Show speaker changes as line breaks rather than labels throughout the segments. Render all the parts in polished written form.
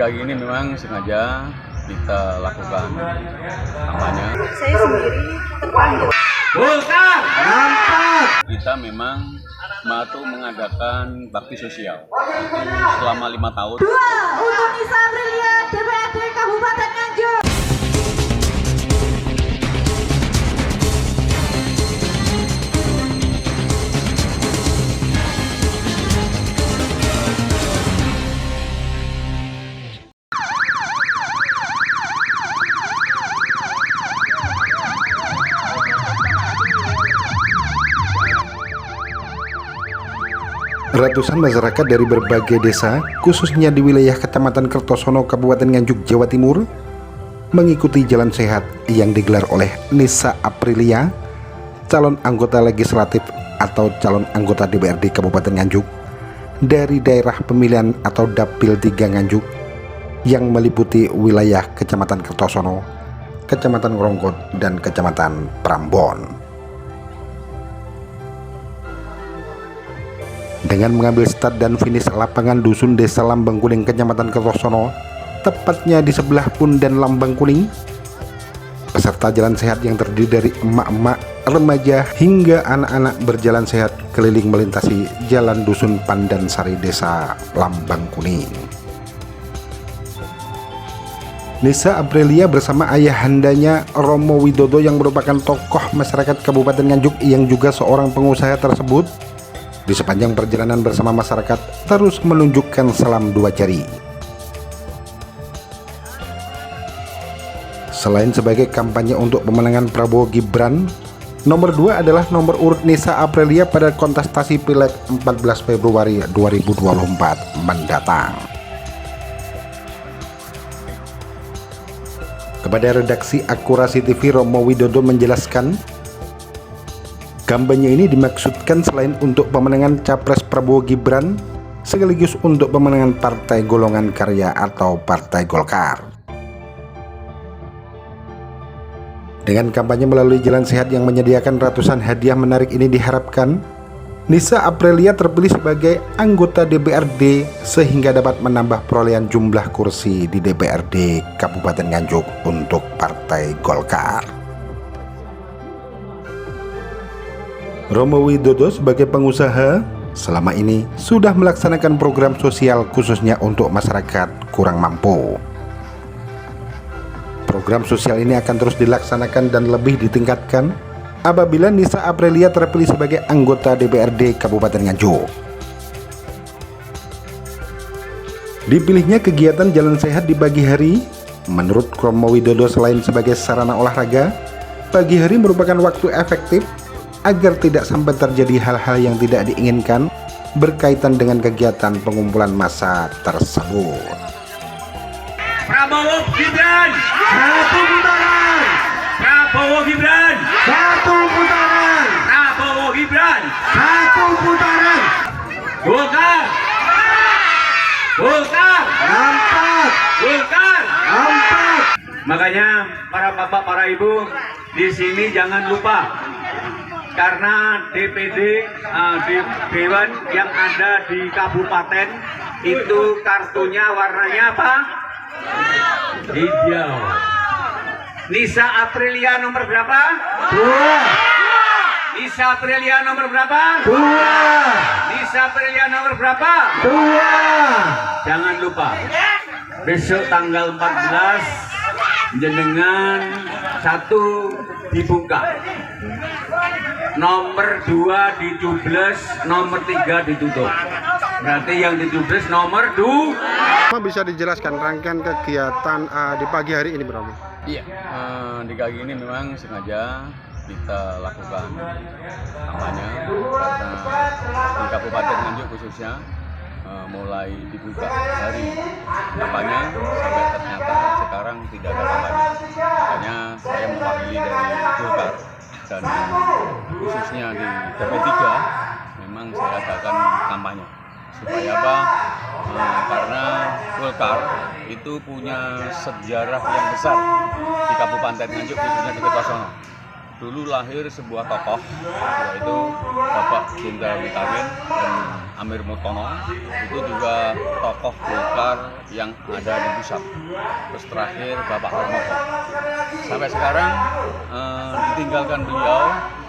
kali ini memang sengaja kita lakukan kampanye.
Saya sendiri terpanggil.
Kita memang mau mengadakan bakti sosial itu selama 5 tahun.
2 untuk Nisa Aprilia, DPRD Kabupaten Nganjuk.
Ratusan masyarakat dari berbagai desa, khususnya di wilayah Kecamatan Kertosono, Kabupaten Nganjuk, Jawa Timur, mengikuti jalan sehat yang digelar oleh Nisa Aprilia, calon anggota legislatif atau calon anggota DPRD Kabupaten Nganjuk dari daerah pemilihan atau Dapil 3 Nganjuk yang meliputi wilayah Kecamatan Kertosono, Kecamatan Ngrongkot, dan Kecamatan Prambon. Dengan mengambil start dan finish lapangan Dusun Desa Lambang Kuning, Kecamatan Kertosono, tepatnya di sebelah Pundan Lambang Kuning, peserta jalan sehat yang terdiri dari emak-emak, remaja, hingga anak-anak berjalan sehat keliling melintasi Jalan Dusun Pandansari Desa Lambang Kuning. Nisa Aprilia bersama ayahandanya Romo Widodo yang merupakan tokoh masyarakat Kabupaten Nganjuk yang juga seorang pengusaha tersebut, di sepanjang perjalanan bersama masyarakat terus menunjukkan salam 2 jari. Selain sebagai kampanye untuk pemenangan Prabowo Gibran, nomor 2 adalah nomor urut Nisa Aprilia pada kontestasi Pileg 14 Februari 2024 mendatang. Kepada redaksi Akurasi TV, Romo Widodo menjelaskan, kampanye ini dimaksudkan selain untuk pemenangan Capres Prabowo Gibran, sekaligus untuk pemenangan Partai Golongan Karya atau Partai Golkar. Dengan kampanye melalui jalan sehat yang menyediakan ratusan hadiah menarik ini, diharapkan Nisa Aprilia terpilih sebagai anggota DPRD sehingga dapat menambah perolehan jumlah kursi di DPRD Kabupaten Nganjuk untuk Partai Golkar. Romo Widodo sebagai pengusaha selama ini sudah melaksanakan program sosial khususnya untuk masyarakat kurang mampu. Program sosial ini akan terus dilaksanakan dan lebih ditingkatkan apabila Nisa Aprilia terpilih sebagai anggota DPRD Kabupaten Nganjuk. Dipilihnya kegiatan jalan sehat di pagi hari, menurut Romo Widodo, selain sebagai sarana olahraga, pagi hari merupakan waktu efektif agar tidak sampai terjadi hal-hal yang tidak diinginkan berkaitan dengan kegiatan pengumpulan massa tersebut.
Prabowo Gibran, 1 putaran. Prabowo Gibran, 1 putaran. Prabowo Gibran, 1 putaran. Golkar, Golkar, Golkar. Makanya para bapak, para ibu di sini jangan lupa, karena DPD di Dewan yang ada di kabupaten itu kartunya warnanya apa? Hijau. Nisa Aprilia nomor berapa? 2. Nisa Aprilia nomor berapa? 2. Nisa Aprilia nomor berapa? 2. Jangan lupa, besok tanggal 14 jenengan 1 dibuka, nomor 2 dicoblos, nomor 3 ditutup. Berarti yang dicoblos nomor 2.
Bisa dijelaskan rangkaian kegiatan di pagi hari ini berapa?
Iya, di kali ini memang sengaja kita lakukan kampanye karena di Kabupaten Nganjuk khususnya mulai dibuka hari kampanye sampai ternyata sekarang tidak ada kampanye. Makanya saya mewakili dari Golkar dan khususnya di DP3 memang saya adakan kampanye supaya apa? Karena Golkar itu punya sejarah yang besar di Kabupaten Nganjuk khususnya di Kertosono. dulu lahir sebuah tokoh, yaitu Bapak Jenderal Mutakin dan Amir Mutono. Itu juga tokoh Golkar yang ada di pusat. Terus terakhir Bapak Harmoko. Sampai sekarang ditinggalkan beliau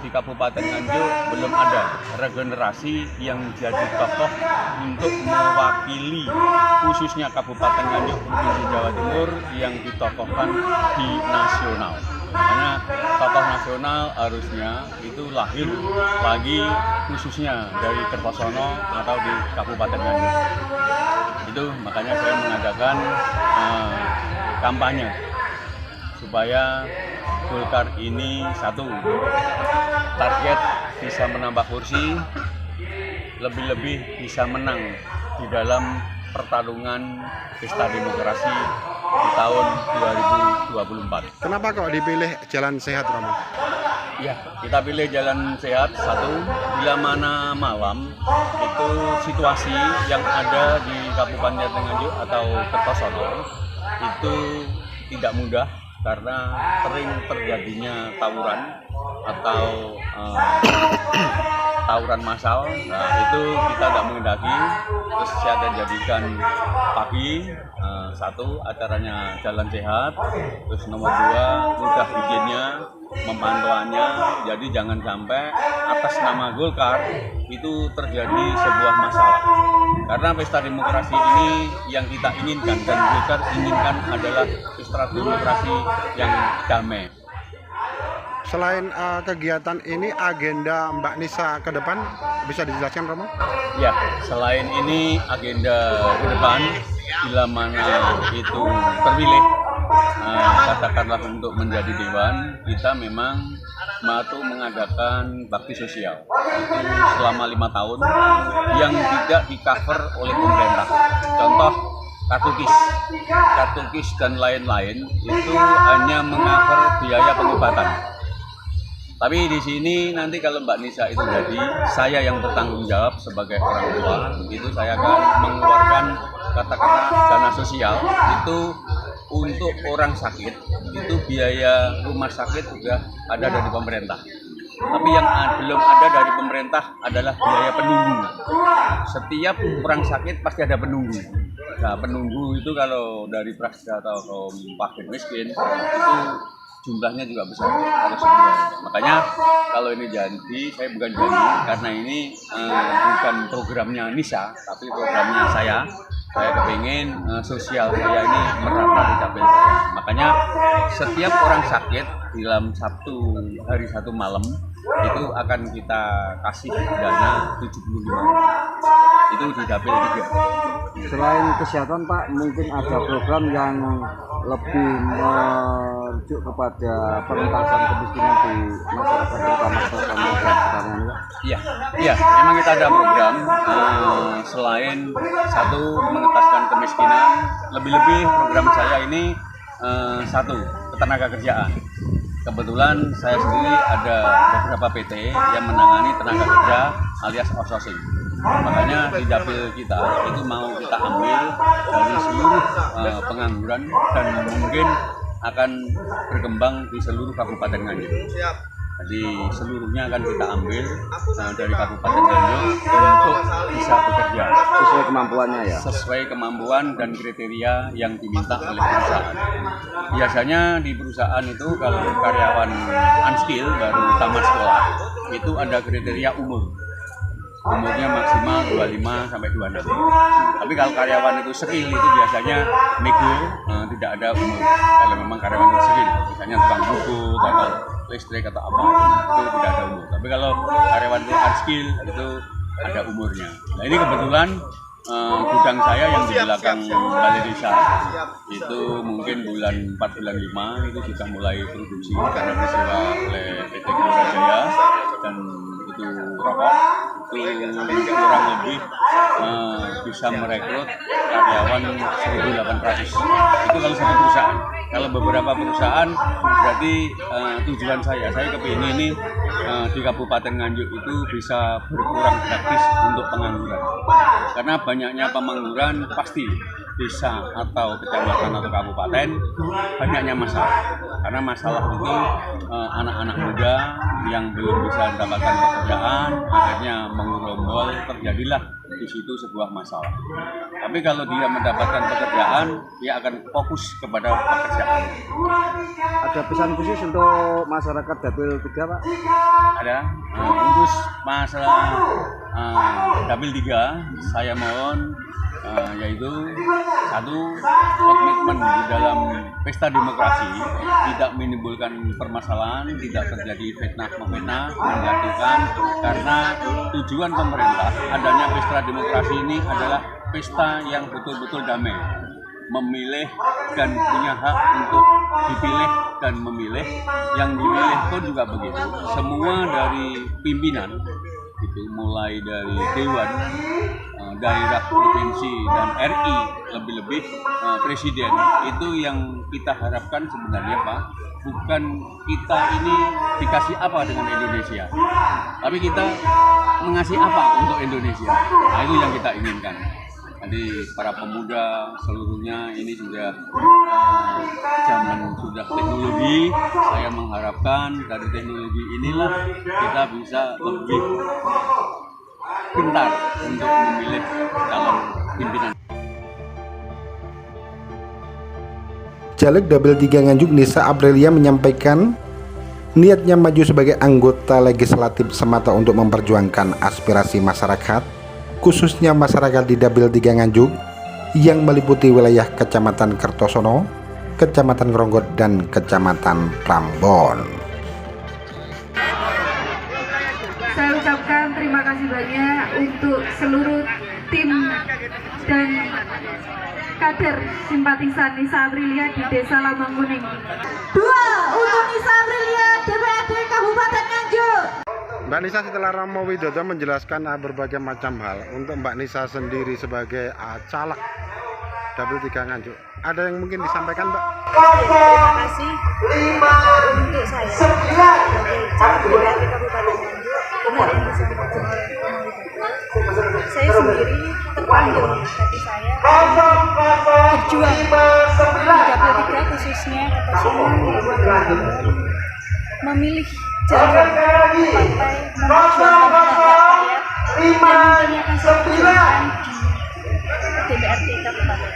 di Kabupaten Nganjuk belum ada regenerasi yang jadi tokoh untuk mewakili khususnya Kabupaten Nganjuk Provinsi Jawa Timur yang ditokohkan di nasional. Makanya tokoh nasional harusnya itu lahir lagi khususnya dari Kertosono atau di Kabupaten Nganjuk. Itu makanya saya mengadakan kampanye supaya Golkar ini satu, target bisa menambah kursi, lebih-lebih bisa menang di dalam pertarungan pesta demokrasi di tahun 2024.
Kenapa kok dipilih jalan sehat, Romo?
Ya, kita pilih jalan sehat. Satu, bila mana malam itu situasi yang ada di Kabupaten Nganjuk atau Kertosono itu tidak mudah karena sering terjadinya tawuran atau tawuran massal. Nah, itu kita tidak menghendaki. Terus saya jadikan pagi, satu acaranya jalan sehat, terus nomor dua mudah izinnya, memantauannya, jadi jangan sampai atas nama Golkar itu terjadi sebuah masalah. Karena pesta demokrasi ini yang kita inginkan dan Golkar inginkan adalah pesta demokrasi yang damai.
Selain kegiatan ini, agenda Mbak Nisa ke depan bisa dijelaskan, Romo?
Ya, selain ini agenda ke depan, bila mana itu terpilih, katakanlah untuk menjadi dewan, kita memang mau mengadakan bakti sosial itu selama 5 tahun yang tidak di-cover oleh pemerintah. Contoh kartu KIS dan lain-lain itu hanya meng-cover biaya pengobatan. Tapi di sini nanti kalau Mbak Nisa itu jadi, saya yang bertanggung jawab sebagai orang tua, itu saya akan mengeluarkan katakanlah dana sosial itu untuk orang sakit, itu biaya rumah sakit sudah ada dari pemerintah. Tapi yang belum ada dari pemerintah adalah biaya penunggu. Setiap orang sakit pasti ada penunggu. Nah, penunggu itu kalau dari prakerja atau kaum fakir miskin itu jumlahnya juga besar, harus sebulan. Makanya kalau ini janji, saya bukan janji karena ini bukan programnya Nisa, tapi programnya saya. Saya kepingin sosial saya ini merata di dapil saya. Makanya setiap orang sakit dalam hari Sabtu malam itu akan kita kasih dana 75. Itu di dapil 3.
Selain kesehatan Pak, mungkin ada program yang lebih merujuk kepada pengentasan kemiskinan di masyarakat, terutama masyarakat sekarang ini Pak?
Iya, memang kita ada program selain satu mengentaskan kemiskinan, lebih-lebih program saya ini satu ketenaga kerjaan. Kebetulan saya sendiri ada beberapa PT yang menangani tenaga kerja alias outsourcing. Makanya di dapil kita itu mau kita ambil dari seluruh pengangguran dan mungkin akan berkembang di seluruh Kabupaten Nganjuk. Jadi seluruhnya akan kita ambil dari Kabupaten Nganjuk untuk bisa bekerja
Sesuai kemampuannya ya?
sesuai kemampuan dan kriteria yang diminta oleh perusahaan. Biasanya di perusahaan itu kalau karyawan unskill baru tamat sekolah itu ada kriteria umurnya maksimal 25 sampai 26. Tapi kalau karyawan itu skill itu biasanya nego, tidak ada umur. Kalau memang karyawan itu skill, misalnya tukang buku atau listrik atau apa, itu tidak ada umur. Tapi kalau karyawan itu unskill itu ada umurnya. Nah ini kebetulan gudang saya yang di belakang Balai Desa itu mungkin bulan 4 bulan 5 itu sudah mulai produksi karena disewa oleh PT Gelora Jaya dan itu rokok itu kurang lebih bisa merekrut karyawan 1.800 itu kalau satu perusahaan. Kalau beberapa perusahaan berarti tujuan saya kepingin ini di Kabupaten Nganjuk itu bisa berkurang gratis untuk pengangguran karena banyaknya pengangguran pasti desa atau kecamatan atau kabupaten banyaknya masalah. Karena masalah itu anak-anak muda yang belum bisa mendapatkan pekerjaan akhirnya menggerombol, terjadilah di situ sebuah masalah. Tapi kalau dia mendapatkan pekerjaan, dia akan fokus kepada pekerjaan.
Ada pesan khusus untuk masyarakat Dapil 3, Pak?
Ada untuk masalah Dapil 3, saya mohon yaitu satu, komitmen di dalam pesta demokrasi, tidak menimbulkan permasalahan, tidak terjadi fitnah-memfitnah, menjatuhkan, karena tujuan pemerintah adanya pesta demokrasi ini adalah pesta yang betul-betul damai, memilih dan punya hak untuk dipilih dan memilih, yang dimilih pun juga begitu. Semua dari pimpinan itu mulai dari dewan, daerah, provinsi, dan RI, lebih-lebih presiden, itu yang kita harapkan sebenarnya, Pak, bukan kita ini dikasih apa dengan Indonesia, tapi kita mengasih apa untuk Indonesia. Nah, itu yang kita inginkan. Jadi para pemuda seluruhnya ini sudah zaman sudah teknologi. Saya mengharapkan dari teknologi inilah kita bisa lebih pintar untuk memilih calon pimpinan.
Caleg Dapil 3 Nganjuk Nisa Aprilia menyampaikan niatnya maju sebagai anggota legislatif semata untuk memperjuangkan aspirasi masyarakat, khususnya masyarakat di Dapil 3 Nganjuk yang meliputi wilayah Kecamatan Kertosono, Kecamatan Ngronggot, dan Kecamatan Prambon.
Saya ucapkan terima kasih banyak untuk seluruh tim dan kader simpatisan Nisa Aprilia di Desa Lambang Kuning. 2 untuk Nisa Aprilia DPRD Kabupaten Nganjuk.
Mbak Nisa, setelah Romo Widodo menjelaskan berbagai macam hal, untuk Mbak Nisa sendiri sebagai caleg Dapil 3 Nganjuk, ada yang mungkin disampaikan, Mbak?
Terima kasih untuk saya sebagai caleg DPRD Kabupaten Nganjuk. Kemarin disebut oleh Romo Widodo, saya sendiri terpanggil hati saya berjuang di Dapil 3, khususnya Kertosono, memilih jalur partai memperjuangkan hak rakyat yang nantinya akan saya perjuangkan di DPRD Kabupaten.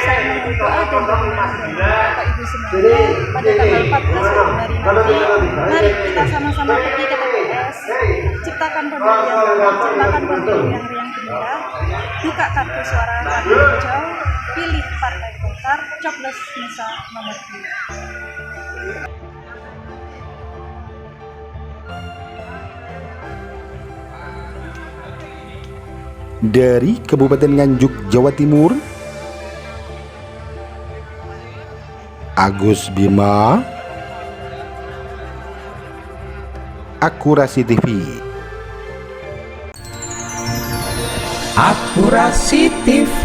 Saya berdoa dan berdoa Bapak Ibu semuanya pada tanggal 14 Februari nanti, mari kita sama-sama pergi ke TPS, ciptakan pemilu yang damai, ciptakan pemilu yang riang gembira, buka kartu suara warna hijau, pilih Partai Golkar, coblos Nisa nomor 2.
Dari Kabupaten Nganjuk, Jawa Timur, Agus Bima, Akurasi TV.
Akurasi TV.